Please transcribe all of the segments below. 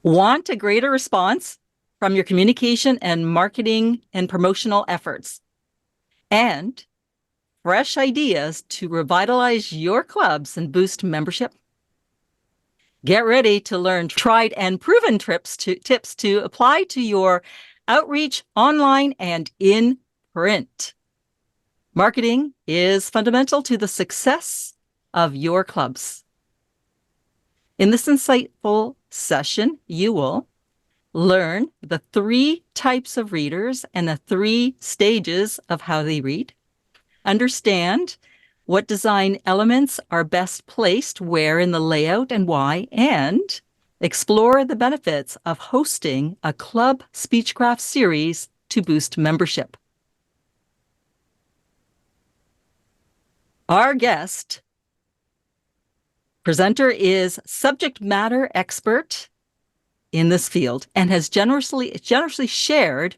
Want a greater response from your communication and marketing and promotional efforts, and fresh ideas to revitalize your clubs and boost membership? Get ready to learn tried and proven tips to apply to your outreach online and in print. Marketing is fundamental to the success of your clubs. In this insightful session, you will learn the 3 types of readers and the 3 stages of how they read. Understand what design elements are best placed where in the layout and why, and explore the benefits of hosting a club Speechcraft series to boost membership. Our guest presenter is subject matter expert in this field and has generously shared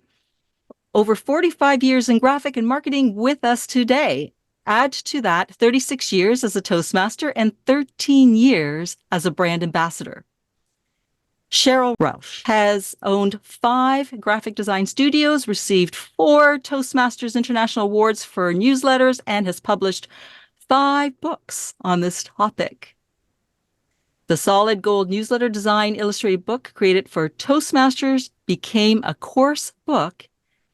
over 45 years in graphic and marketing with us today. Add to that 36 years as a Toastmaster and 13 years as a brand ambassador. Cheryl Rausch has owned 5 graphic design studios, received 4 Toastmasters International Awards for newsletters, and has published 5 books on this topic. The Solid Gold Newsletter Design Illustrated book created for Toastmasters became a course book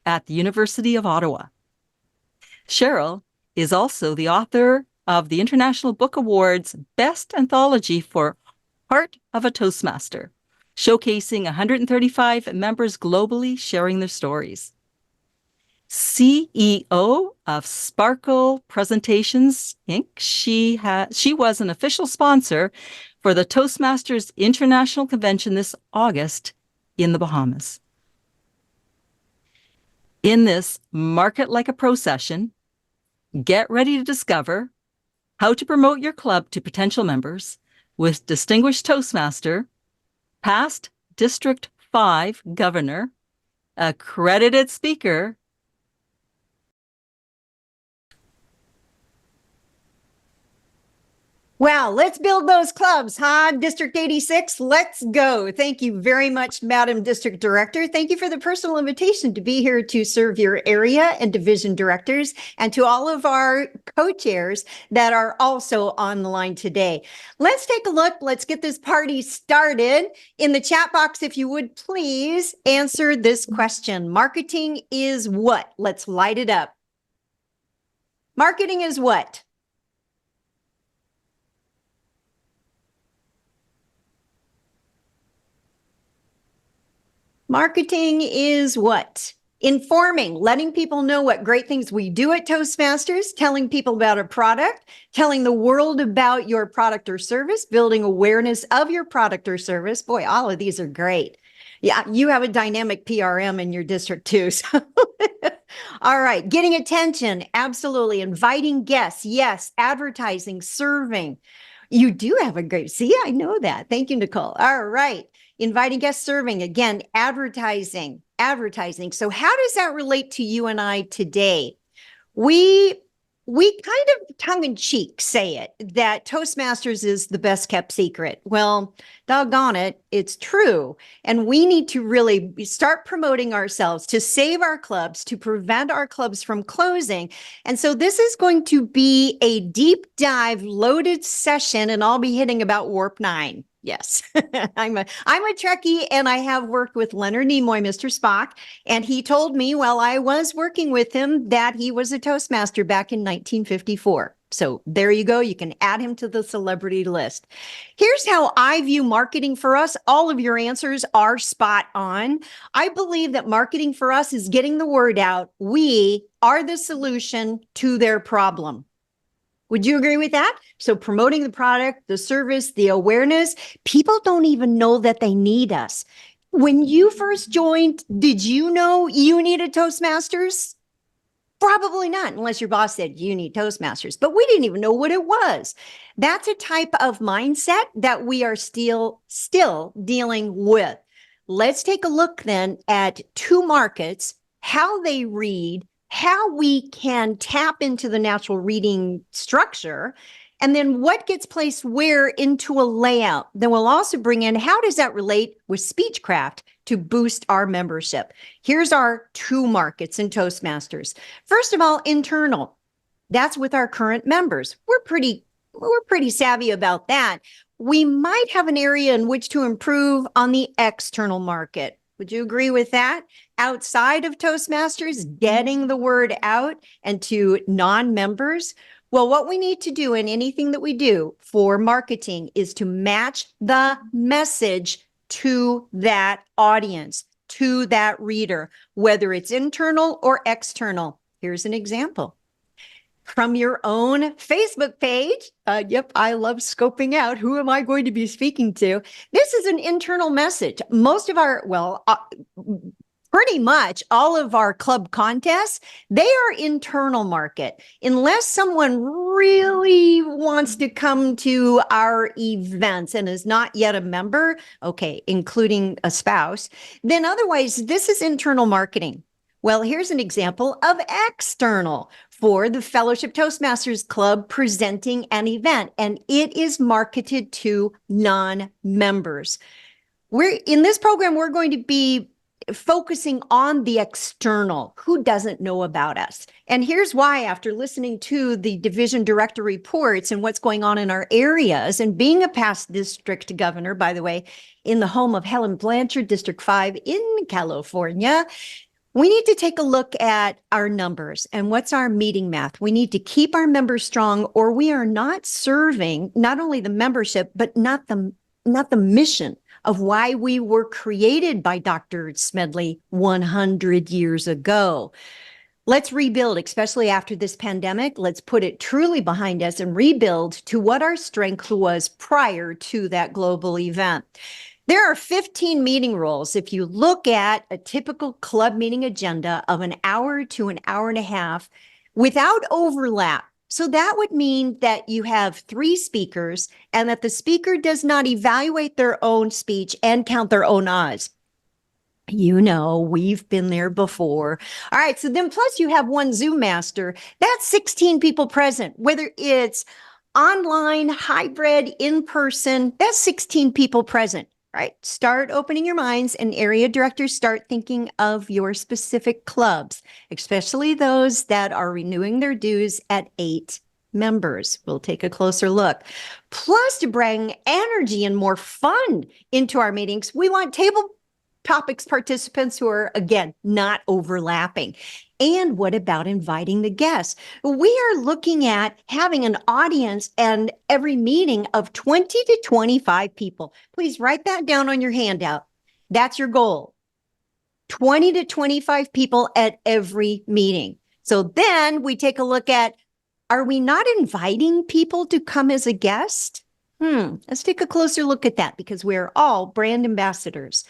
at the University of Ottawa. Cheryl is also the author of the International Book Awards Best Anthology for Heart of a Toastmaster, showcasing 135 members globally sharing their stories. CEO of Sparkle Presentations, Inc. She was an official sponsor for the Toastmasters International Convention this August in the Bahamas. In this Market Like a Pro session, get ready to discover how to promote your club to potential members with distinguished Toastmaster, past District 5 Governor, accredited speaker, Wow, let's build those clubs, huh? District 86, let's go. Thank you very much, Madam District Director. Thank you for the personal invitation to be here to serve your area and division directors, and to all of our co-chairs that are also on the line today. Let's take a look. Let's get this party started. In the chat box, if you would please answer this question. Marketing is what? Let's light it up. Marketing is what? Marketing is what? Informing, letting people know what great things we do at Toastmasters, telling people about a product, telling the world about your product or service, building awareness of your product or service. Boy, all of these are great. Yeah, you have a dynamic PRM in your district too. So. All right, getting attention, absolutely. Inviting guests, yes. Advertising, serving. You do have a great, see, I know that. Thank you, Nicole. All right. Inviting guests, serving, again, advertising. So how does that relate to you and I today? We kind of tongue-in-cheek say it, that Toastmasters is the best kept secret. Well, doggone it, it's true. And we need to really start promoting ourselves to save our clubs, to prevent our clubs from closing. And so this is going to be a deep dive loaded session, and I'll be hitting about Warp 9. Yes, I'm a Trekkie, and I have worked with Leonard Nimoy, Mr. Spock, and he told me while I was working with him that he was a Toastmaster back in 1954. So there you go. You can add him to the celebrity list. Here's how I view marketing for us. All of your answers are spot on. I believe that marketing for us is getting the word out. We are the solution to their problem. Would you agree with that? So promoting the product, the service, the awareness, people don't even know that they need us. When you first joined, did you know you needed Toastmasters? Probably not, unless your boss said you need Toastmasters, but we didn't even know what it was. That's a type of mindset that we are still dealing with. Let's take a look then at 2 markets, how they read, how we can tap into the natural reading structure, And then what gets placed where into a layout. Then we'll also bring in how does that relate with Speechcraft to boost our membership. Here's our 2 markets in Toastmasters. First of all, internal. That's with our current members. We're pretty savvy about that. We might have an area in which to improve on the external market. Would you agree with that? Outside of Toastmasters, getting the word out and to non-members. Well, what we need to do in anything that we do for marketing is to match the message to that audience, to that reader, whether it's internal or external. Here's an example. From your own Facebook page. Yep, I love scoping out who am I going to be speaking to. This is an internal message. Most of our, pretty much all of our club contests, they are internal market. Unless someone really wants to come to our events and is not yet a member, okay, including a spouse, then otherwise this is internal marketing. Well, here's an example of external for the Fellowship Toastmasters Club presenting an event, and it is marketed to non-members. In this program, we're going to be focusing on the external, who doesn't know about us. And here's why, after listening to the division director reports and what's going on in our areas, and being a past district governor, by the way, in the home of Helen Blanchard, District 5 in California, we need to take a look at our numbers and what's our meeting math. We need to keep our members strong, or we are not serving not only the membership, but not the mission of why we were created by Dr. Smedley 100 years ago. Let's rebuild, especially after this pandemic. Let's put it truly behind us and rebuild to what our strength was prior to that global event. There are 15 meeting rules. If you look at a typical club meeting agenda of an hour to an hour and a half without overlap. So that would mean that you have 3 speakers and that the speaker does not evaluate their own speech and count their own odds. You know, we've been there before. All right. So then plus you have 1 Zoom master. That's 16 people present, whether it's online, hybrid, in person, that's 16 people present. Right. Start opening your minds, and area directors start thinking of your specific clubs, especially those that are renewing their dues at 8 members. We'll take a closer look. Plus, to bring energy and more fun into our meetings, we want table topics participants who are, again, not overlapping. And what about inviting the guests? We are looking at having an audience and every meeting of 20 to 25 people. Please write that down on your handout. That's your goal. 20 to 25 people at every meeting. So then we take a look at, are we not inviting people to come as a guest? Let's take a closer look at that, because we're all brand ambassadors.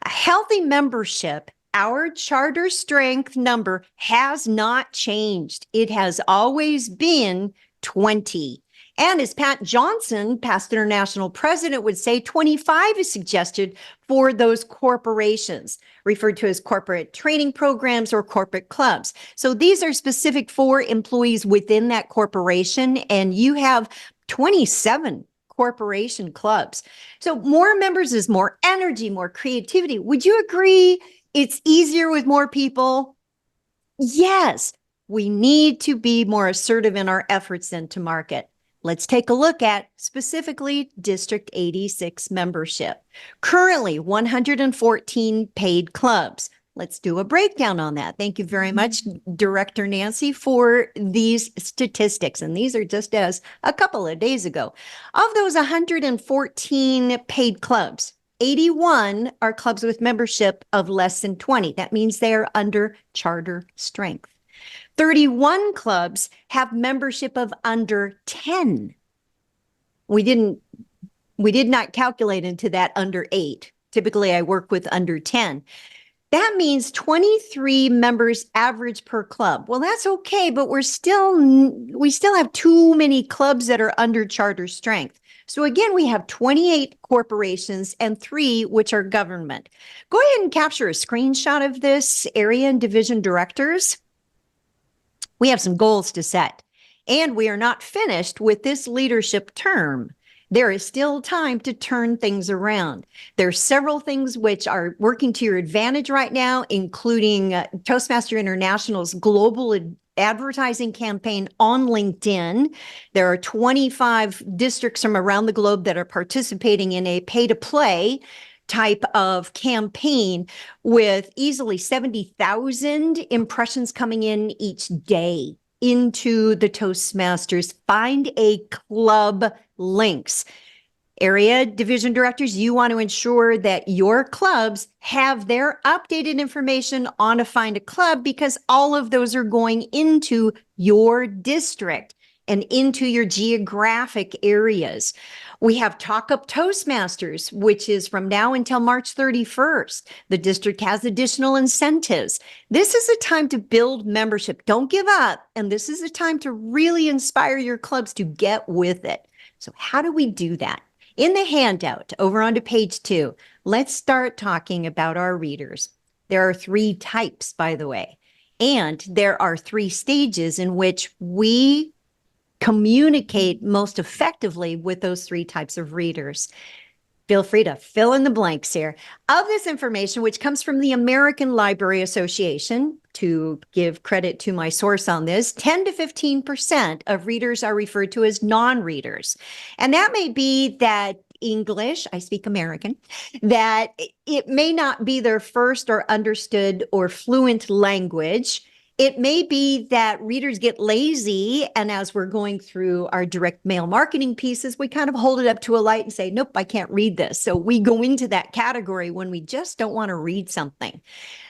A healthy membership, our charter strength number has not changed. It has always been 20. And as Pat Johnson, past international president, would say, 25 is suggested for those corporations, referred to as corporate training programs or corporate clubs. So these are specific for employees within that corporation, and you have 27 corporation clubs. So more members is more energy, more creativity. Would you agree it's easier with more people? Yes, we need to be more assertive in our efforts then to market. Let's take a look at specifically District 86 membership. Currently 114 paid clubs. Let's do a breakdown on that. Thank you very much, Director Nancy, for these statistics. And these are just as a couple of days ago. Of those 114 paid clubs, 81 are clubs with membership of less than 20. That means they are under charter strength. 31 clubs have membership of under 10. We did not calculate into that under 8. Typically, I work with under 10. That means 23 members average per club. Well, that's okay, but we still have too many clubs that are under charter strength. So again, we have 28 corporations and 3 which are government. Go ahead and capture a screenshot of this, area and division directors. We have some goals to set. And we are not finished with this leadership term. There is still time to turn things around. There are several things which are working to your advantage right now, including Toastmaster International's global advertising campaign on LinkedIn. There are 25 districts from around the globe that are participating in a pay-to-play type of campaign with easily 70,000 impressions coming in each day into the Toastmasters Find a Club links. Area division directors, you want to ensure that your clubs have their updated information on a Find a Club, because all of those are going into your district and into your geographic areas. We have Talk Up Toastmasters, which is from now until March 31st. The district has additional incentives. This is a time to build membership. Don't give up. And this is a time to really inspire your clubs to get with it. So how do we do that? In the handout over onto page 2, let's start talking about our readers. There are 3 types, by the way, and there are 3 stages in which we communicate most effectively with those 3 types of readers. Feel free to fill in the blanks here. Of this information, which comes from the American Library Association, to give credit to my source on this, 10 to 15% of readers are referred to as non-readers. And that may be that English, I speak American, that it may not be their first or understood or fluent language. It may be that readers get lazy, and as we're going through our direct mail marketing pieces, we kind of hold it up to a light and say, nope, I can't read this. So we go into that category when we just don't want to read something.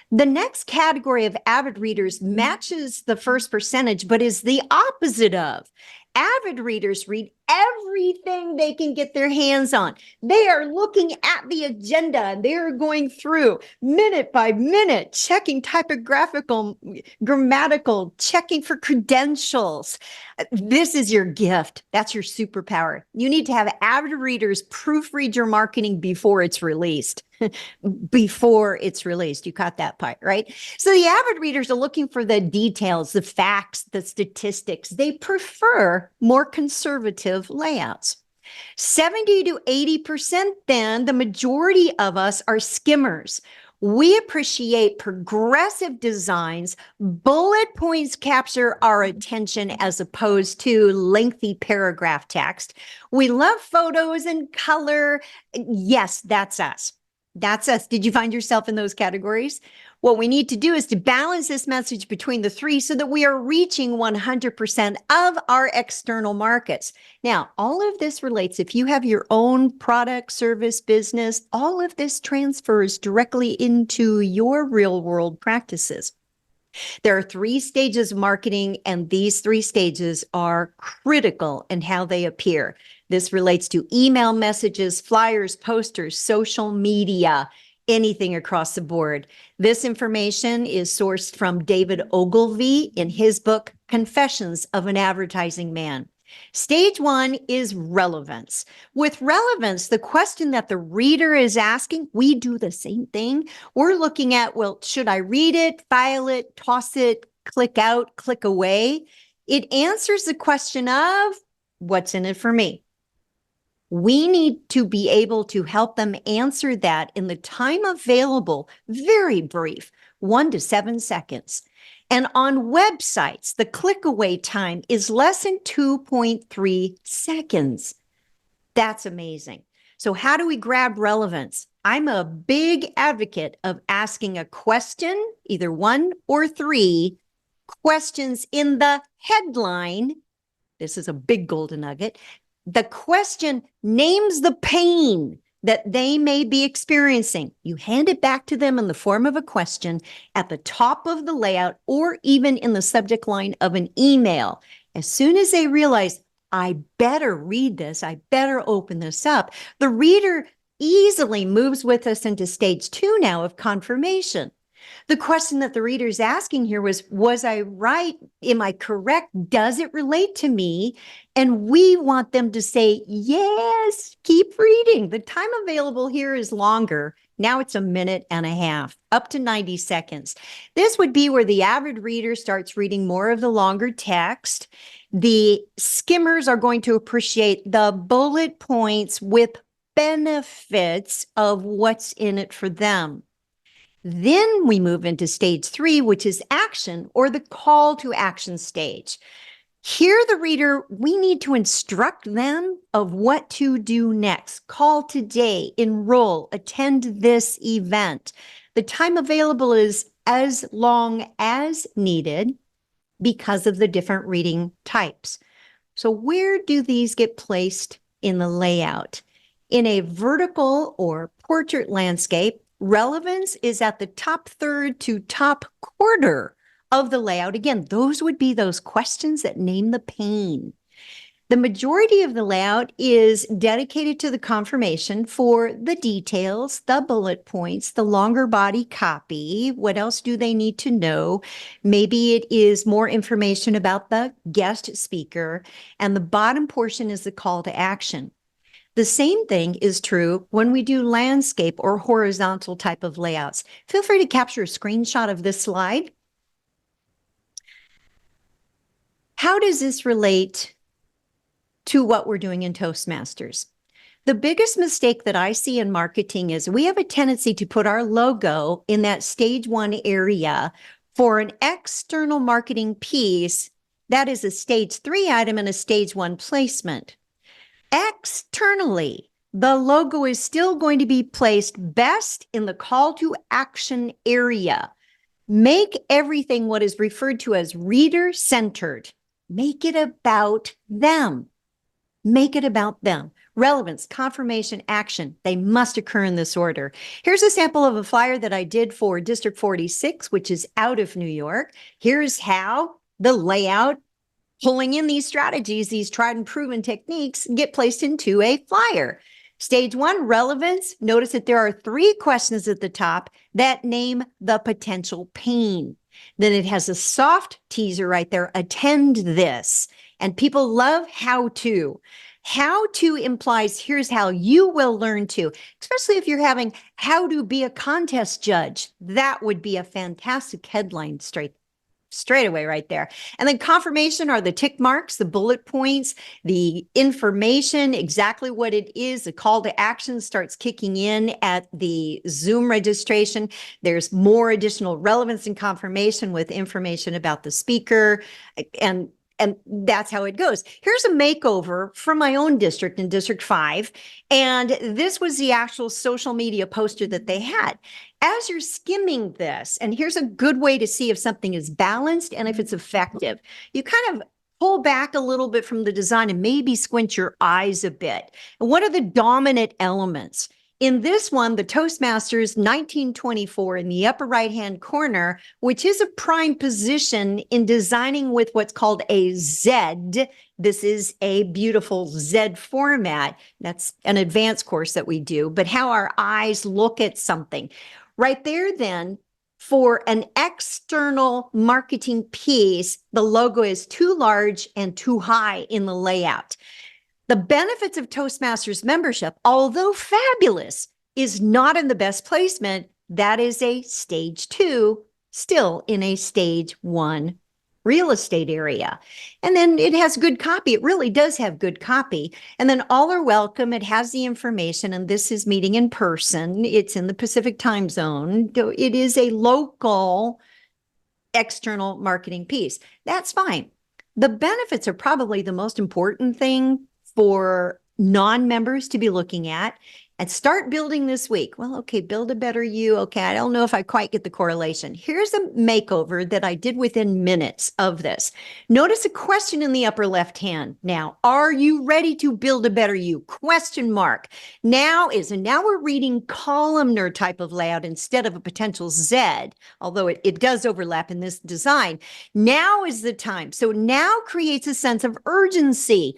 The next category of avid readers matches the first percentage, but is the opposite of. Avid readers read everything they can get their hands on. They are looking at the agenda and they are going through minute by minute, checking typographical, grammatical, checking for credentials. This is your gift. That's your superpower. You need to have avid readers proofread your marketing before it's released. Before it's released. You caught that part, right? So the avid readers are looking for the details, the facts, the statistics. They prefer more conservative layouts. 70 to 80% then, the majority of us are skimmers. We appreciate progressive designs. Bullet points capture our attention as opposed to lengthy paragraph text. We love photos and color. Yes, that's us. That's us. Did you find yourself in those categories? What we need to do is to balance this message between the 3 so that we are reaching 100% of our external markets. Now, all of this relates, if you have your own product, service, business, all of this transfers directly into your real world practices. There are 3 stages of marketing, and these 3 stages are critical in how they appear. This relates to email messages, flyers, posters, social media, anything across the board. This information is sourced from David Ogilvy in his book, Confessions of an Advertising Man. Stage 1 is relevance. With relevance, the question that the reader is asking, we do the same thing. We're looking at, well, should I read it, file it, toss it, click out, click away? It answers the question of, what's in it for me? We need to be able to help them answer that in the time available, very brief, 1 to 7 seconds. And on websites, the click away time is less than 2.3 seconds. That's amazing. So how do we grab relevance? I'm a big advocate of asking a question, either 1 or 3 questions in the headline. This is a big golden nugget. The question names the pain that they may be experiencing. You hand it back to them in the form of a question at the top of the layout or even in the subject line of an email. As soon as they realize, I better read this, I better open this up, the reader easily moves with us into stage 2 now of confirmation. The question that the reader is asking here was I right? Am I correct? Does it relate to me? And we want them to say, yes, keep reading. The time available here is longer. Now it's 1.5 minutes, up to 90 seconds. This would be where the avid reader starts reading more of the longer text. The skimmers are going to appreciate the bullet points with benefits of what's in it for them. Then we move into stage 3, which is action, or the call to action stage. Here, the reader, we need to instruct them of what to do next. Call today, enroll, attend this event. The time available is as long as needed because of the different reading types. So where do these get placed in the layout? In a vertical or portrait landscape, relevance is at the top third to top quarter of the layout. Again, those would be those questions that name the pane. The majority of the layout is dedicated to the confirmation for the details, the bullet points, the longer body copy. What else do they need to know? Maybe it is more information about the guest speaker, and the bottom portion is the call to action. The same thing is true when we do landscape or horizontal type of layouts. Feel free to capture a screenshot of this slide. How does this relate to what we're doing in Toastmasters? The biggest mistake that I see in marketing is we have a tendency to put our logo in that stage 1 area for an external marketing piece that is a stage 3 item and a stage 1 placement. Externally, the logo is still going to be placed best in the call to action area. Make everything what is referred to as reader-centered. Make it about them. Make it about them. Relevance, confirmation, action. They must occur in this order. Here's a sample of a flyer that I did for District 46, which is out of New York. Here's how the layout, pulling in these strategies, these tried and proven techniques, get placed into a flyer. Stage 1, relevance. Notice that there are 3 questions at the top that name the potential pain. Then it has a soft teaser right there, attend this. And people love how to. How to implies here's how you will learn to, especially if you're having how to be a contest judge. That would be a fantastic headline straight away right there. And then confirmation are the tick marks, the bullet points, the information, exactly what it is. The call to action starts kicking in at the Zoom registration. There's more additional relevance and confirmation with information about the speaker, and that's how it goes. Here's a makeover from my own district in District 5. And this was the actual social media poster that they had. As you're skimming this, and here's a good way to see if something is balanced and if it's effective, you kind of pull back a little bit from the design and maybe squint your eyes a bit. And what are the dominant elements? In this one, the Toastmasters 1924 in the upper right-hand corner, which is a prime position in designing with what's called a Z. This is a beautiful Z format. That's an advanced course that we do, but how our eyes look at something. Right there, then, for an external marketing piece, the logo is too large and too high in the layout. The benefits of Toastmasters membership, although fabulous, is not in the best placement. That is a stage 2, still in a stage 1 real estate area. And then it has good copy. It really does have good copy. And then all are welcome. It has the information, and this is meeting in person. It's in the Pacific time zone. It is a local external marketing piece. That's fine. The benefits are probably the most important thing for non-members to be looking at, and start building this week. Well, okay, build a better you. Okay, I don't know if I quite get the correlation. Here's a makeover that I did within minutes of this. Notice a question in the upper left hand. Now, are you ready to build a better you? Question mark. Now we're reading columnar type of layout instead of a potential Z, although it does overlap in this design. Now is the time. So now creates a sense of urgency.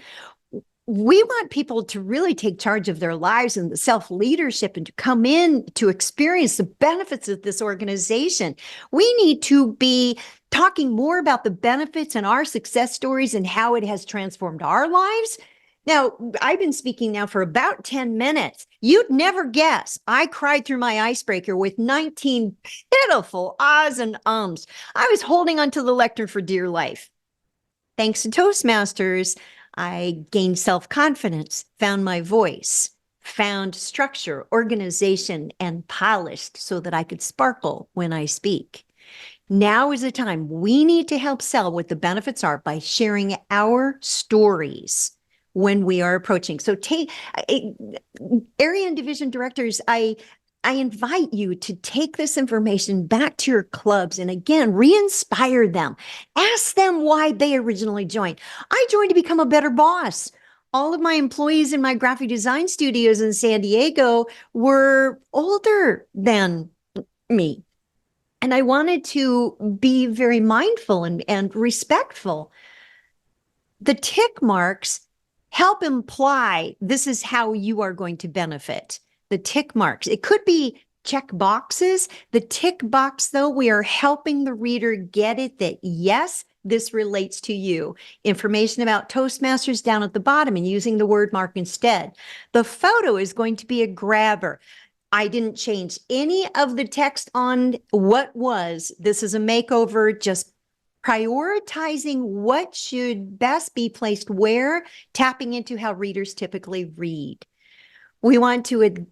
we want people to really take charge of their lives and the self-leadership and to come in to experience the benefits of this organization. We need to be talking more about the benefits and our success stories and how it has transformed our lives. Now, I've been speaking now for about 10 minutes. You'd never guess I cried through my icebreaker with 19 pitiful ahs and ums. I was holding onto the lectern for dear life. Thanks to Toastmasters, I gained self-confidence, found my voice, found structure, organization, and polished so that I could sparkle when I speak. Now is the time we need to help sell what the benefits are by sharing our stories when we are approaching. So area and division directors, I invite you to take this information back to your clubs and again, re-inspire them. Ask them why they originally joined. I joined to become a better boss. All of my employees in my graphic design studios in San Diego were older than me. And I wanted to be very mindful and respectful. The tick marks help imply this is how you are going to benefit. The tick marks. It could be check boxes. The tick box, though, we are helping the reader get it that, yes, this relates to you. Information about Toastmasters down at the bottom and using the word mark instead. The photo is going to be a grabber. I didn't change any of the text on what was. This is a makeover, just prioritizing what should best be placed where, tapping into how readers typically read. We want to,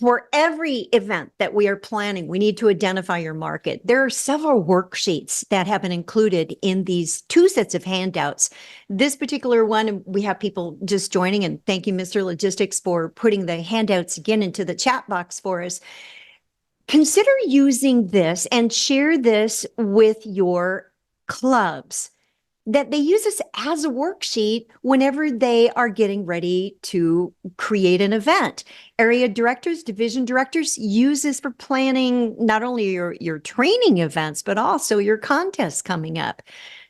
for every event that we are planning, we need to identify your market. There are several worksheets that have been included in these 2 sets of handouts. This particular one, we have people just joining, and thank you, Mr. Logistics, for putting the handouts again into the chat box for us. Consider using this and share this with your clubs, that they use this as a worksheet whenever they are getting ready to create an event. Area directors, division directors use this for planning not only your training events, but also your contests coming up.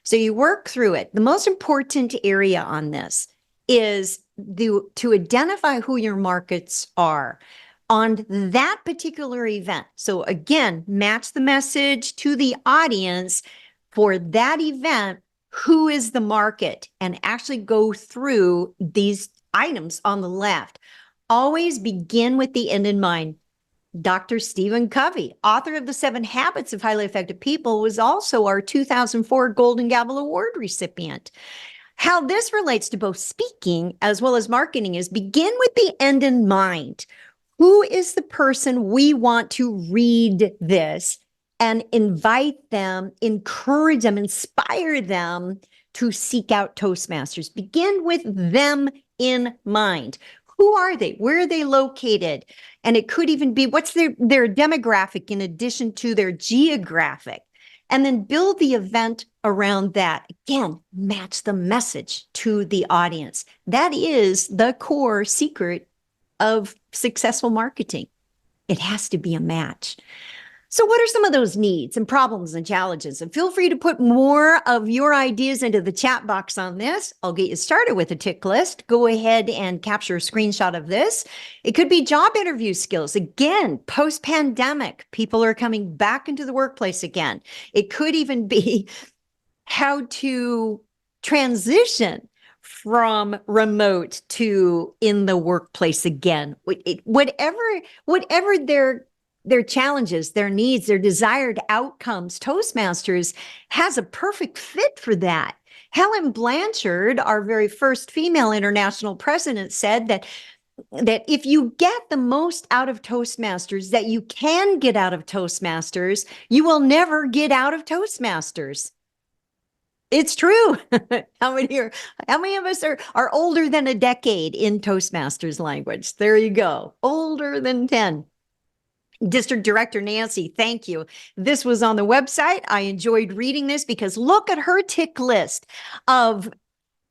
So you work through it. The most important area on this is to identify who your markets are on that particular event. So again, match the message to the audience for that event. Who is the market? And actually go through these items on the left. Always begin with the end in mind. Dr. Stephen Covey, author of The 7 Habits of Highly Effective People, was also our 2004 Golden Gavel Award recipient. How this relates to both speaking as well as marketing is begin with the end in mind. Who is the person we want to read this? And invite them, encourage them, inspire them to seek out Toastmasters. Begin with them in mind. Who are they? Where are they located? And it could even be what's their demographic in addition to their geographic. And then build the event around that. Again, match the message to the audience. That is the core secret of successful marketing. It has to be a match. So what are some of those needs and problems and challenges? And feel free to put more of your ideas into the chat box on this. I'll get you started with a tick list. Go ahead and capture a screenshot of this. It could be job interview skills. Again, post-pandemic, people are coming back into the workplace again. It could even be how to transition from remote to in the workplace again. Whatever their challenges, their needs, their desired outcomes, Toastmasters has a perfect fit for that. Helen Blanchard, our very first female international president, said that if you get the most out of Toastmasters that you can get out of Toastmasters, you will never get out of Toastmasters. It's true. How many of us are older than a decade in Toastmasters language? There you go. Older than 10. District Director Nancy, thank you. This was on the website. I enjoyed reading this because look at her tick list of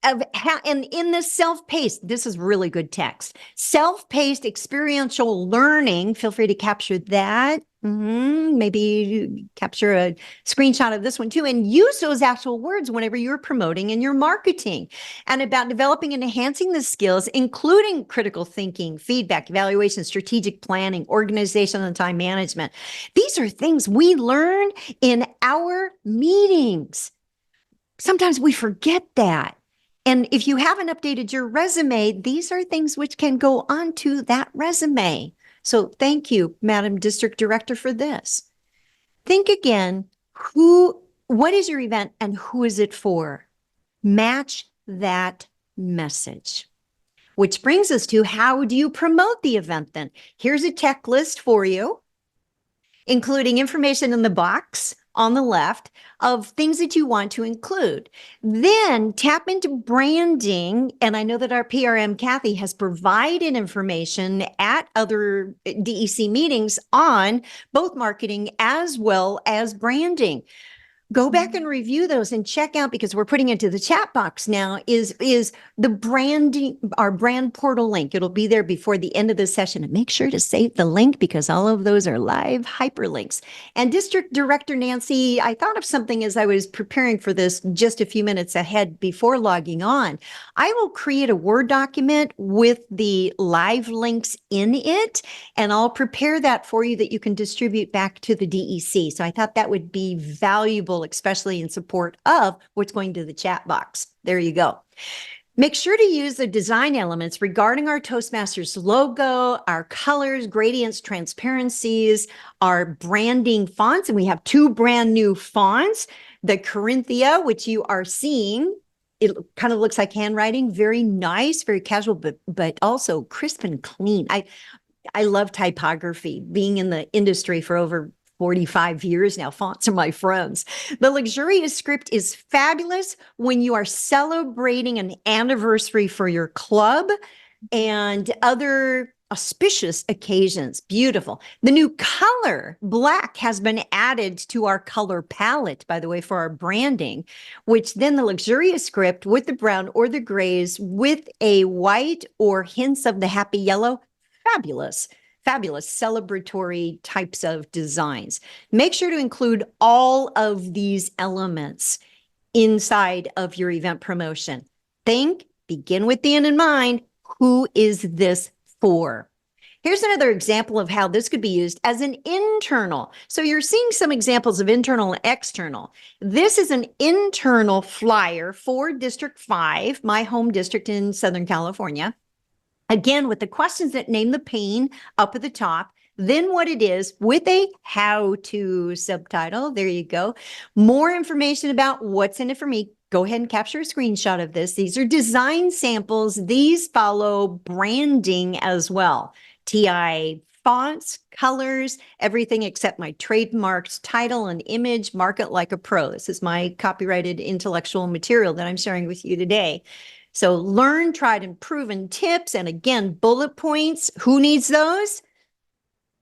and in this self-paced, this is really good text. Self-paced experiential learning. Feel free to capture that. Maybe capture a screenshot of this one too, and use those actual words whenever you're promoting and you're marketing. And about developing and enhancing the skills, including critical thinking, feedback, evaluation, strategic planning, organization, and time management. These are things we learn in our meetings. Sometimes we forget that. And if you haven't updated your resume, these are things which can go onto that resume. So thank you, Madam District Director, for this. Think again, what is your event and who is it for? Match that message. Which brings us to, how do you promote the event then? Here's a checklist for you, including information in the box on the left of things that you want to include. Then tap into branding. And I know that our PRM, Kathy, has provided information at other DEC meetings on both marketing as well as branding. Go back and review those and check out, because we're putting into the chat box now, is the branding, our brand portal link. It'll be there before the end of the session. And make sure to save the link, because all of those are live hyperlinks. And District Director Nancy, I thought of something as I was preparing for this just a few minutes ahead before logging on. I will create a Word document with the live links in it, and I'll prepare that for you that you can distribute back to the DEC. So I thought that would be valuable, especially in support of what's going to the chat box. There you go. Make sure to use the design elements regarding our Toastmasters logo, our colors, gradients, transparencies, our branding fonts. And we have 2 brand new fonts, the Corinthia, which you are seeing. It kind of looks like handwriting, very nice, very casual, but also crisp and clean. I love typography, being in the industry for over 45 years now. Fonts are my friends. The luxurious script is fabulous when you are celebrating an anniversary for your club and other auspicious occasions. Beautiful. The new color, black, has been added to our color palette, by the way, for our branding, which then the luxurious script with the brown or the grays with a white or hints of the happy yellow. Fabulous. Fabulous celebratory types of designs. Make sure to include all of these elements inside of your event promotion. Begin with the end in mind. Who is this for? Here's another example of how this could be used as an internal. So you're seeing some examples of internal and external. This is an internal flyer for District 5, my home district in Southern California. Again, with the questions that name the pane up at the top, then what it is with a how-to subtitle. There you go. More information about what's in it for me. Go ahead and capture a screenshot of this. These are design samples. These follow branding as well. TI fonts, colors, everything except my trademarked title and image, market like a pro. This is my copyrighted intellectual material that I'm sharing with you today. So learn tried and proven tips. And again, bullet points. Who needs those?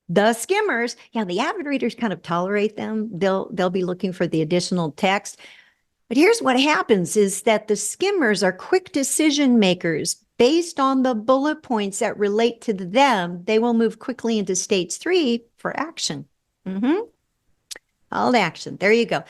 The skimmers. Yeah, the avid readers kind of tolerate them. They'll be looking for the additional text. But here's what happens is that the skimmers are quick decision makers. Based on the bullet points that relate to them, they will move quickly into stage 3 for action. All action. There you go.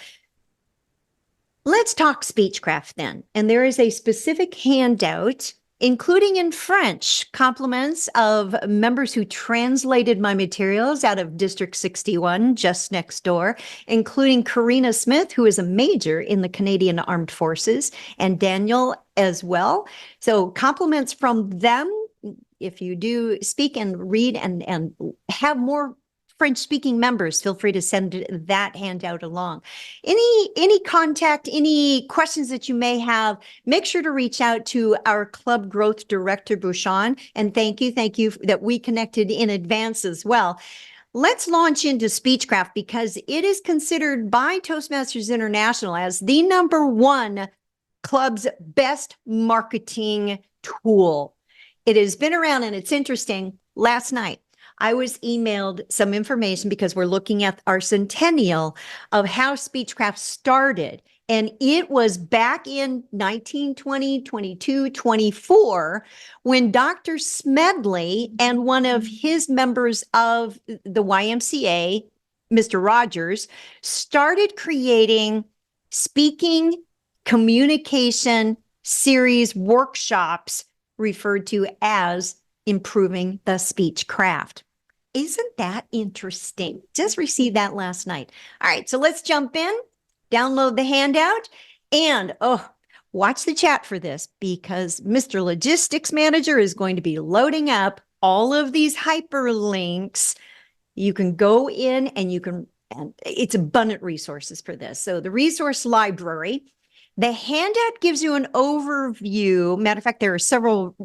Let's talk Speechcraft then. And there is a specific handout, including in French, compliments of members who translated my materials out of District 61, just next door, including Karina Smith, who is a major in the Canadian Armed Forces, and Daniel as well. So compliments from them. If you do speak and read and have more French-speaking members, feel free to send that handout along. Any contact, any questions that you may have, make sure to reach out to our Club Growth Director, Bouchon. And thank you that we connected in advance as well. Let's launch into Speechcraft, because it is considered by Toastmasters International as the #1 club's best marketing tool. It has been around, and it's interesting. Last night, I was emailed some information because we're looking at our centennial of how Speechcraft started. And it was back in 1920, 22, 24, when Dr. Smedley and one of his members of the YMCA, Mr. Rogers, started creating speaking communication series workshops referred to as improving the speech craft. Isn't that interesting? Just received that last night. All right, so let's jump in, download the handout, and watch the chat for this because Mr. Logistics Manager is going to be loading up all of these hyperlinks. You can go in and and it's abundant resources for this. So the resource library, the handout gives you an overview. Matter of fact, there are several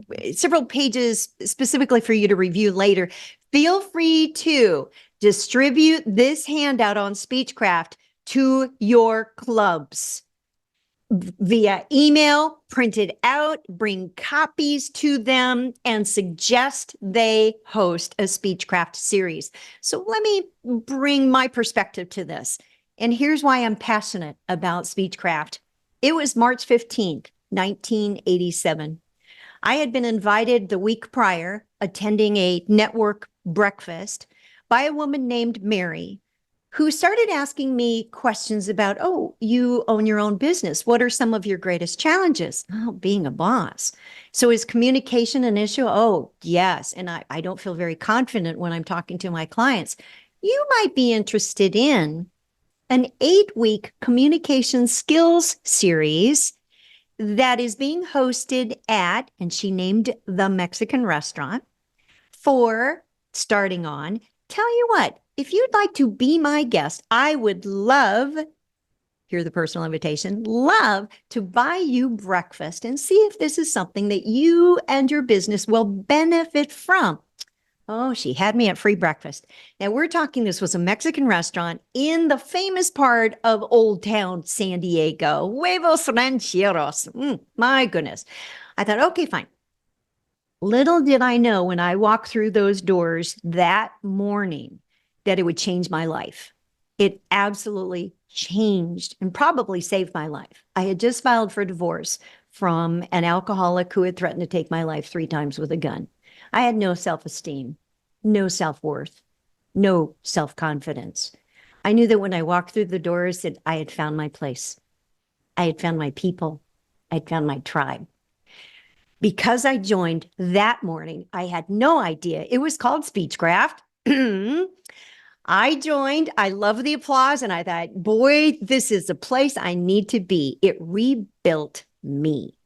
pages specifically for you to review later. Feel free to distribute this handout on Speechcraft to your clubs via email, print it out, bring copies to them, and suggest they host a Speechcraft series. So let me bring my perspective to this. And here's why I'm passionate about Speechcraft. It was March 15th, 1987. I had been invited the week prior, attending a network breakfast by a woman named Mary, who started asking me questions about, oh, you own your own business. What are some of your greatest challenges? Oh, being a boss. So is communication an issue? Oh, yes. And I don't feel very confident when I'm talking to my clients. You might be interested in an 8-week communication skills series that is being hosted at, and she named the Mexican restaurant, for starting on. Tell you what, if you'd like to be my guest, I would love, here's the personal invitation, love to buy you breakfast and see if this is something that you and your business will benefit from. Oh, she had me at free breakfast. Now we're talking, this was a Mexican restaurant in the famous part of Old Town San Diego, Huevos Rancheros. My goodness. I thought, okay, fine. Little did I know when I walked through those doors that morning that it would change my life. It absolutely changed and probably saved my life. I had just filed for divorce from an alcoholic who had threatened to take my life 3 times with a gun. I had no self-esteem, no self-worth, no self-confidence. I knew that when I walked through the doors that I had found my place. I had found my people. I had found my tribe. Because I joined that morning, I had no idea. It was called Speechcraft. I joined, I love the applause, and I thought, boy, this is the place I need to be. It rebuilt me.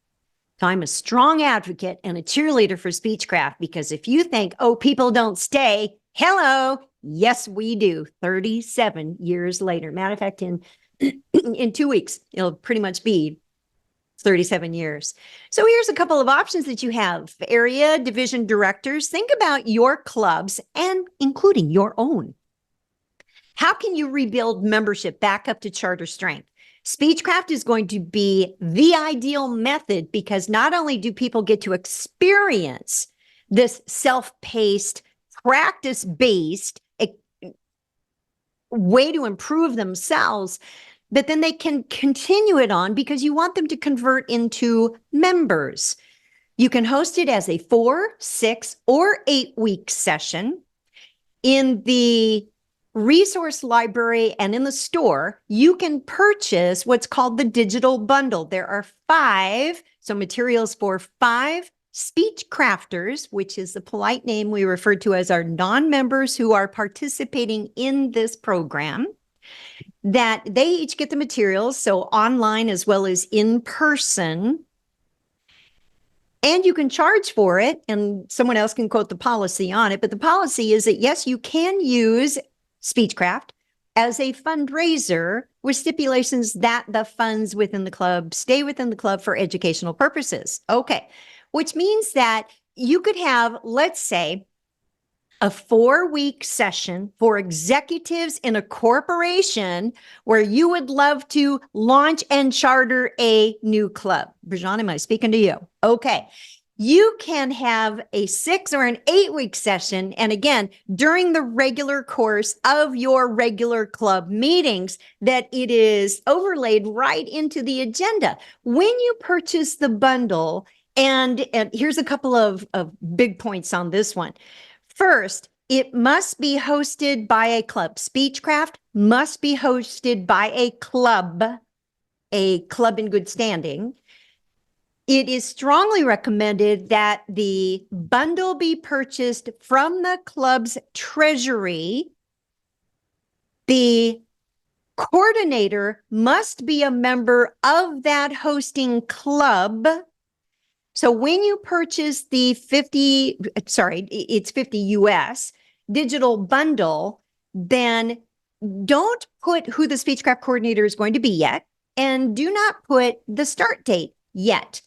So I'm a strong advocate and a cheerleader for Speechcraft because if you think, oh, people don't stay, hello, yes, we do. 37 years later. Matter of fact, in 2 weeks, it'll pretty much be 37 years. So here's a couple of options that you have. Area division directors, think about your clubs and including your own. How can you rebuild membership back up to charter strength? Speechcraft is going to be the ideal method because not only do people get to experience this self-paced, practice-based way to improve themselves, but then they can continue it on because you want them to convert into members. You can host it as a 4, 6, or 8-week session. In the resource library and in the store, you can purchase what's called the digital bundle. There are 5, so materials for 5 speech crafters, which is the polite name we refer to as our non-members who are participating in this program, that they each get the materials, so online as well as in person. And you can charge for it, and someone else can quote the policy on it, but the policy is that, yes, you can use Speechcraft as a fundraiser with stipulations that the funds within the club stay within the club for educational purposes. Okay, which means that you could have, let's say, a 4-week session for executives in a corporation where you would love to launch and charter a new club. Brijan, am I speaking to you? Okay. You can have a 6 or an 8-week session. And again, during the regular course of your regular club meetings, that it is overlaid right into the agenda. When you purchase the bundle, and here's a couple of big points on this one. First, it must be hosted by a club. Speechcraft must be hosted by a club in good standing. It is strongly recommended that the bundle be purchased from the club's treasury. The coordinator must be a member of that hosting club. So when you purchase the it's 50 US digital bundle, then don't put who the Speechcraft coordinator is going to be yet, and do not put the start date yet.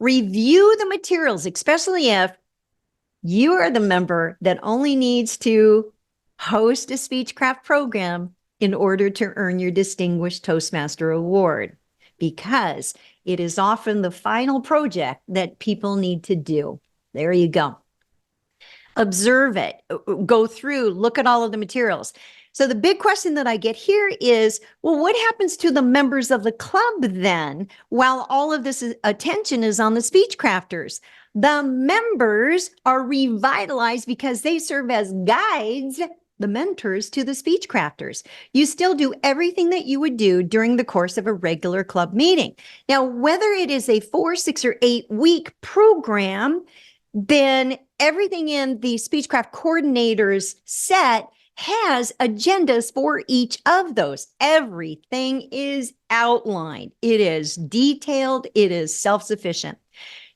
Review the materials, especially if you are the member that only needs to host a Speechcraft program in order to earn your Distinguished Toastmaster Award, because it is often the final project that people need to do. There you go. Observe it, go through, look at all of the materials. So the big question that I get here is, well, what happens to the members of the club then, while all of this attention is on the Speechcrafters? The members are revitalized because they serve as guides, the mentors to the Speechcrafters. You still do everything that you would do during the course of a regular club meeting. Now, whether it is a 4, 6, or 8-week program, then everything in the Speechcraft coordinators set has agendas for each of those. Everything is outlined. It is detailed. It is self-sufficient.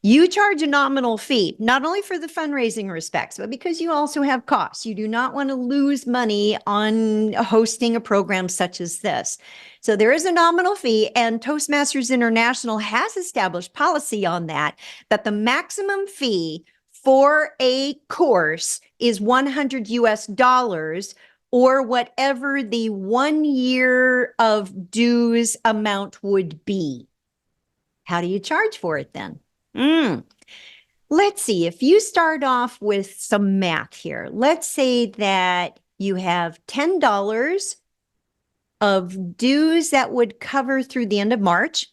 You charge a nominal fee, not only for the fundraising respects, but because you also have costs. You do not want to lose money on hosting a program such as this. So there is a nominal fee, and Toastmasters International has established policy on that the maximum fee for a course is $100 US, or whatever the 1 year of dues amount would be. How do you charge for it then? Let's see, if you start off with some math here, let's say that you have $10 of dues that would cover through the end of March.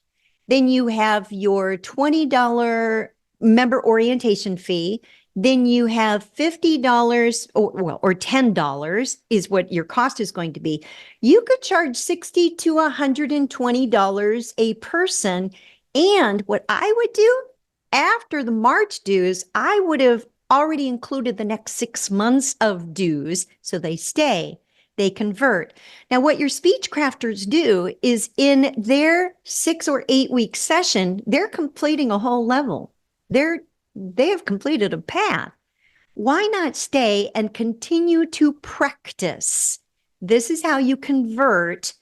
Then you have your $20 member orientation fee. Then you have $50 or $10 is what your cost is going to be. You could charge $60 to $120 a person. And what I would do after the March dues, I would have already included the next 6 months of dues, so they stay, they convert. Now, what your Speechcrafters do is in their 6 or 8 week session, they're completing a whole level. They have completed a path. Why not stay and continue to practice? This is how you convert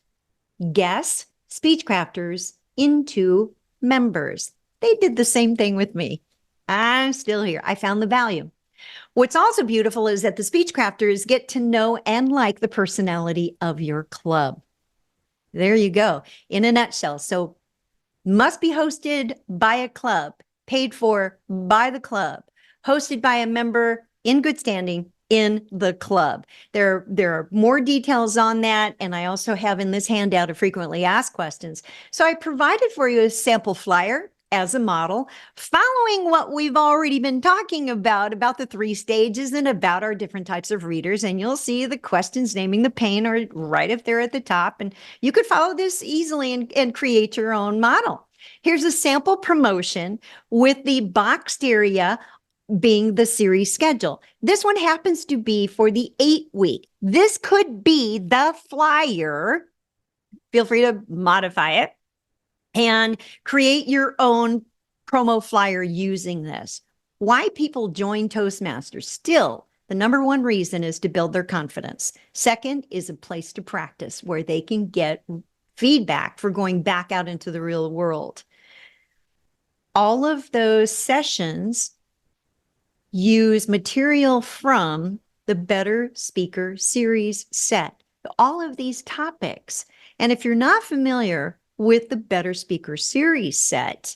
guests, Speechcrafters, into members. They did the same thing with me. I'm still here. I found the value. What's also beautiful is that the Speechcrafters get to know and like the personality of your club. There you go, in a nutshell. So must be hosted by a club, paid for by the club, hosted by a member in good standing in the club. There are more details on that, and I also have in this handout a frequently asked questions. So I provided for you a sample flyer as a model, following what we've already been talking about the 3 stages and about our different types of readers. And you'll see the questions naming the pain are right up there at the top. And you could follow this easily and create your own model. Here's a sample promotion with the boxed area being the series schedule. This one happens to be for the 8-week. This could be the flyer. Feel free to modify it and create your own promo flyer using this. Why people join Toastmasters? Still, the number one reason is to build their confidence. Second is a place to practice where they can get feedback for going back out into the real world. All of those sessions use material from the Better Speaker series set. All of these topics. And if you're not familiar with the Better Speaker series set,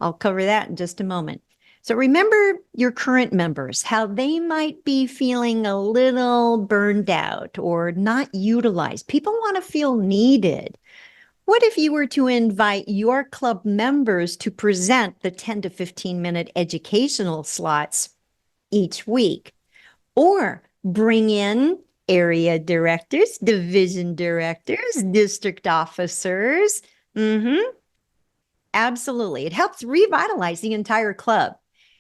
I'll cover that in just a moment. So remember your current members, how they might be feeling a little burned out or not utilized. People want to feel needed. What if you were to invite your club members to present the 10 to 15-minute educational slots each week? Or bring in area directors, division directors, district officers. Absolutely. It helps revitalize the entire club.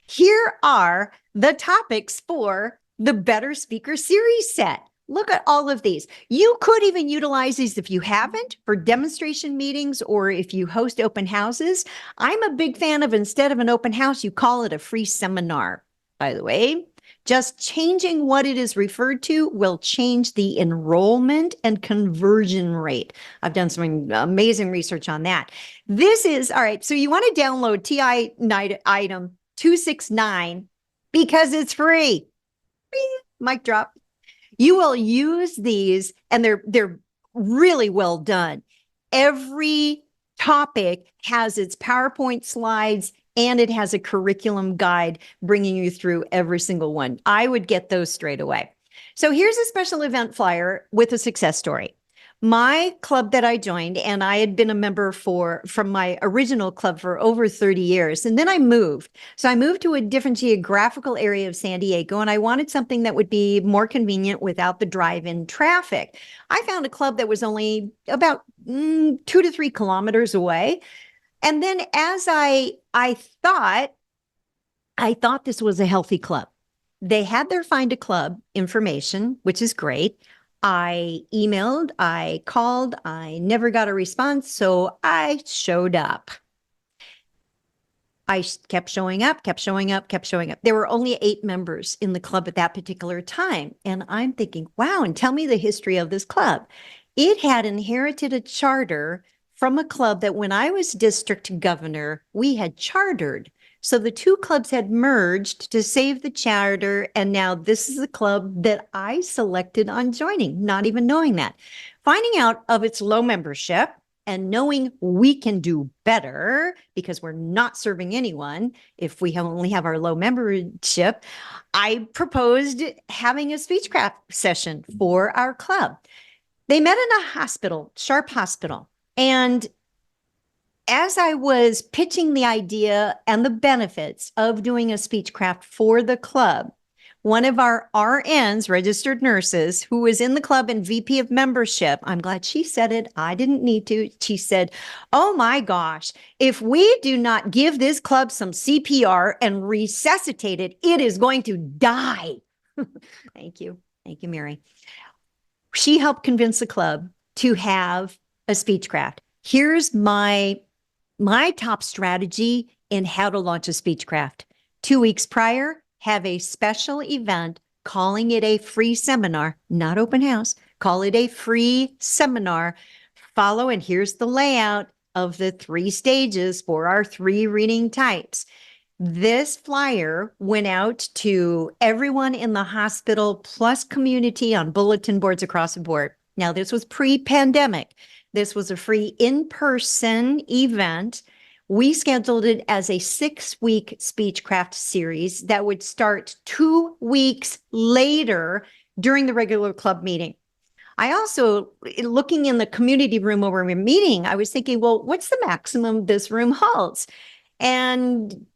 Here are the topics for the Better Speaker Series set. Look at all of these. You could even utilize these if you haven't for demonstration meetings or if you host open houses. I'm a big fan of instead of an open house, you call it a free seminar, by the way. Just changing what it is referred to will change the enrollment and conversion rate. I've done some amazing research on that. This is, all right, so you want to download TI item 269 because it's free. Mic drop. You will use these and they're really well done. Every topic has its PowerPoint slides and it has a curriculum guide bringing you through every single one. I would get those straight away. So here's a special event flyer with a success story. My club that I joined, and I had been a member from my original club for over 30 years, and then I moved. So I moved to a different geographical area of San Diego, and I wanted something that would be more convenient without the drive-in traffic. I found a club that was only about 2 to 3 kilometers away. And then as I thought this was a healthy club. They had their find a club information, which is great. I emailed, I called, I never got a response, so I showed up. I kept showing up, kept showing up, kept showing up. There were only 8 members in the club at that particular time. And I'm thinking, wow, and tell me the history of this club. It had inherited a charter from a club that when I was district governor, we had chartered. So the 2 clubs had merged to save the charter. And now this is the club that I selected on joining, not even knowing that. Finding out of its low membership and knowing we can do better because we're not serving anyone if we only have our low membership, I proposed having a Speechcraft session for our club. They met in a hospital, Sharp Hospital. And as I was pitching the idea and the benefits of doing a Speechcraft for the club, one of our RNs, registered nurses, who was in the club and VP of membership, I'm glad she said it. I didn't need to. She said, oh my gosh, if we do not give this club some CPR and resuscitate it, it is going to die. Thank you. Thank you, Mary. She helped convince the club to have a Speechcraft. Here's my top strategy in how to launch a Speechcraft. 2 weeks prior, have a special event, calling it a free seminar, not open house, call it a free seminar. Follow, and here's the layout of the 3 stages for our 3 reading types. This flyer went out to everyone in the hospital plus community on bulletin boards across the board. Now, this was pre-pandemic. This was a free in-person event. We scheduled it as a 6-week Speechcraft series that would start 2 weeks later during the regular club meeting. I also, looking in the community room where we were meeting, I was thinking, well, what's the maximum this room holds? And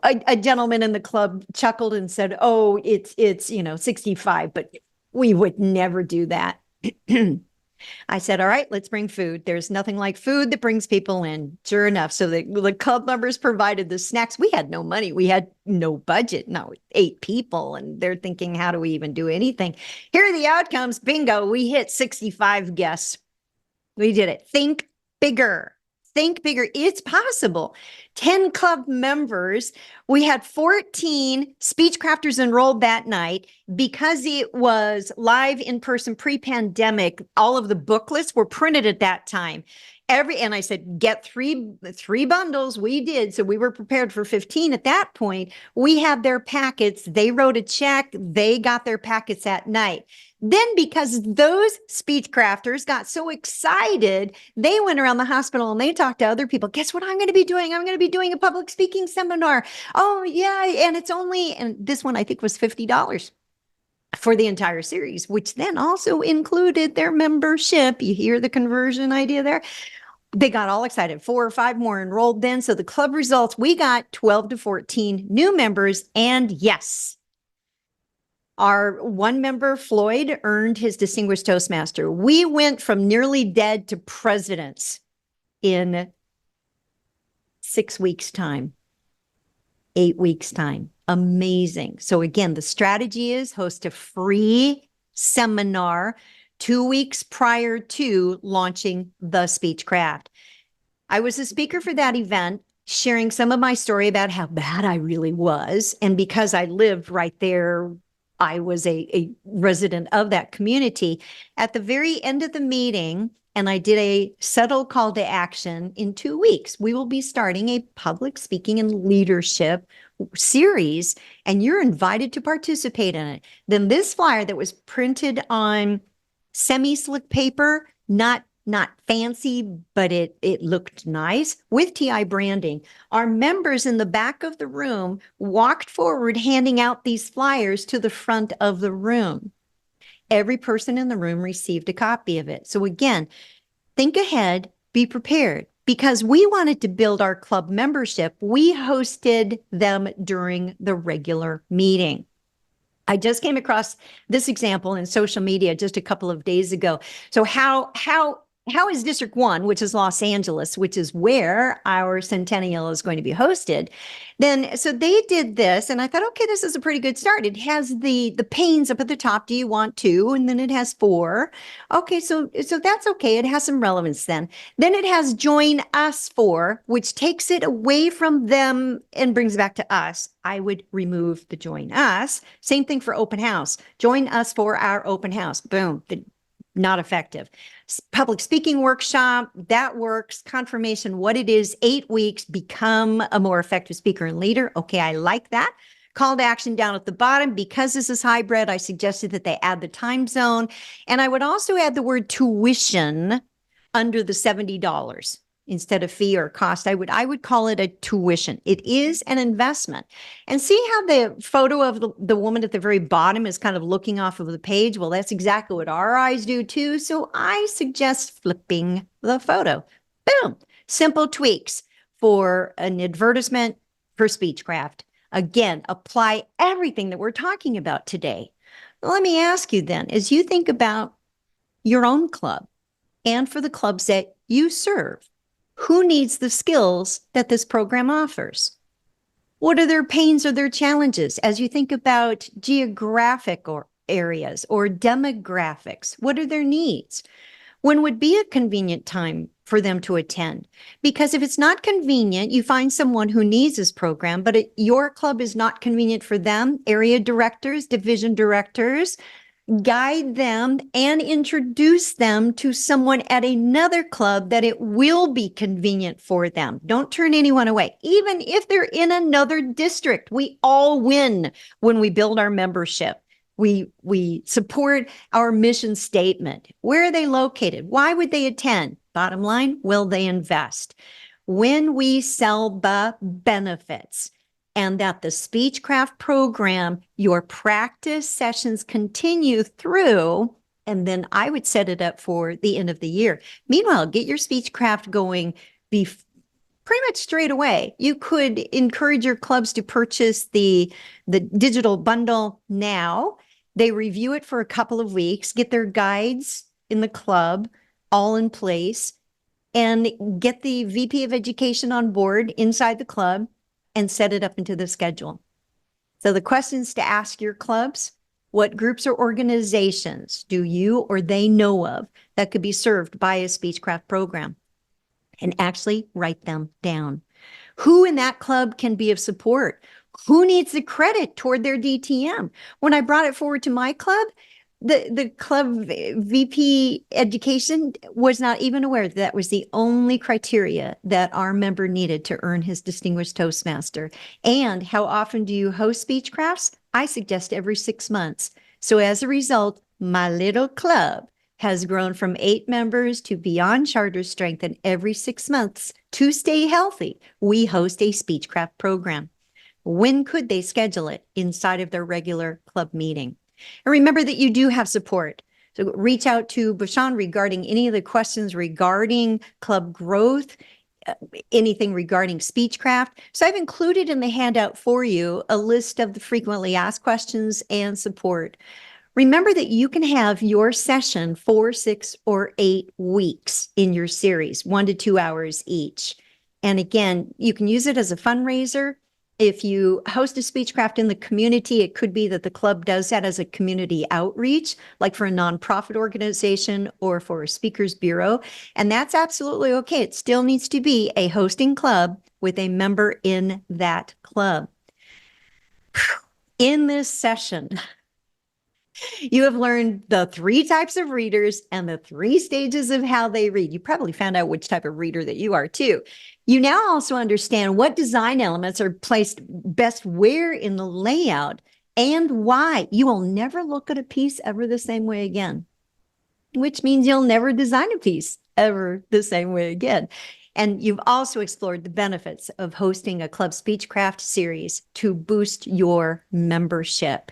a gentleman in the club chuckled and said, oh, it's 65, but we would never do that. I said, all right, let's bring food. There's nothing like food that brings people in. Sure enough. So the club members provided the snacks. We had no money. We had no budget. No, 8 people. And they're thinking, how do we even do anything? Here are the outcomes. Bingo. We hit 65 guests. We did it. Think bigger. Think bigger. It's possible. 10 club members. We had 14 Speechcrafters enrolled that night. Because it was live in person pre-pandemic, all of the booklets were printed at that time. And I said, get three bundles. We did. So we were prepared for 15 at that point. We had their packets. They wrote a check. They got their packets at night. Then, because those speech crafters got so excited, they went around the hospital and they talked to other people. Guess what I'm going to be doing? I'm going to be doing a public speaking seminar. Oh, yeah. And this one I think was $50 for the entire series, which then also included their membership. You hear the conversion idea there? They got all excited. 4 or 5 more enrolled then. So the club results, we got 12 to 14 new members. And yes, our one member, Floyd, earned his Distinguished Toastmaster. We went from nearly dead to presidents in 6 weeks' time, 8 weeks' time. Amazing. So again, the strategy is host a free seminar 2 weeks prior to launching the Speechcraft. I was a speaker for that event, sharing some of my story about how bad I really was. And because I lived right there, I was a resident of that community. At the very end of the meeting, and I did a subtle call to action, in 2 weeks, we will be starting a public speaking and leadership series, and you're invited to participate in it. Then this flyer that was printed on semi-slick paper, not fancy, but it looked nice, with TI branding. Our members in the back of the room walked forward, handing out these flyers to the front of the room. Every person in the room received a copy of it. So again, think ahead, be prepared. Because we wanted to build our club membership, we hosted them during the regular meeting. I just came across this example in social media just a couple of days ago. So how is District 1, which is Los Angeles, which is where our centennial is going to be hosted? So they did this, and I thought, okay, this is a pretty good start. It has the panes up at the top. Do you want 2? And then it has 4. Okay, so that's okay. It has some relevance then. Then it has join us for, which takes it away from them and brings it back to us. I would remove the join us. Same thing for open house. Join us for our open house. Boom. Not effective. Public speaking workshop, that works. Confirmation, what it is, 8 weeks, become a more effective speaker and leader. Okay, I like that. Call to action down at the bottom. Because this is hybrid, I suggested that they add the time zone. And I would also add the word tuition under the $70 instead of fee or cost. I would call it a tuition. It is an investment. And see how the photo of the woman at the very bottom is kind of looking off of the page? Well, that's exactly what our eyes do too. So I suggest flipping the photo. Boom. Simple tweaks for an advertisement for Speechcraft. Again, apply everything that we're talking about today. Let me ask you then, as you think about your own club and for the clubs that you serve, who needs the skills that this program offers? What are their pains or their challenges as you think about geographic or areas or demographics? What are their needs? When would be a convenient time for them to attend? Because if it's not convenient, you find someone who needs this program, but your club is not convenient for them, area directors, division directors, guide them and introduce them to someone at another club that it will be convenient for them. Don't turn anyone away. Even if they're in another district, we all win when we build our membership. We support our mission statement. Where are they located? Why would they attend? Bottom line, will they invest? When we sell the benefits, and that the Speechcraft program, your practice sessions continue through, and then I would set it up for the end of the year. Meanwhile, get your Speechcraft going pretty much straight away. You could encourage your clubs to purchase the digital bundle now. They review it for a couple of weeks, get their guides in the club all in place, and get the VP of Education on board inside the club and set it up into the schedule. So the questions to ask your clubs: what groups or organizations do you or they know of that could be served by a Speechcraft program? And actually write them down. Who in that club can be of support? Who needs the credit toward their DTM? When I brought it forward to my club, The club VP education was not even aware that was the only criteria that our member needed to earn his distinguished Toastmaster. And how often do you host Speechcrafts? I suggest every 6 months. So as a result, my little club has grown from 8 members to beyond charter strength, and every 6 months to stay healthy, we host a Speechcraft program. When could they schedule it? Inside of their regular club meeting. And remember that you do have support. So reach out to Bashan regarding any of the questions regarding club growth, anything regarding Speechcraft. So I've included in the handout for you a list of the frequently asked questions and support. Remember that you can have your session 4, 6, or 8 weeks in your series, 1 to 2 hours each. And again, you can use it as a fundraiser. If you host a Speechcraft in the community, it could be that the club does that as a community outreach, like for a nonprofit organization or for a speakers bureau. And that's absolutely okay. It still needs to be a hosting club with a member in that club. In this session, you have learned the 3 types of readers and the 3 stages of how they read. You probably found out which type of reader that you are too. You now also understand what design elements are placed best where in the layout and why. You will never look at a piece ever the same way again, which means you'll never design a piece ever the same way again. And you've also explored the benefits of hosting a Club Speechcraft series to boost your membership.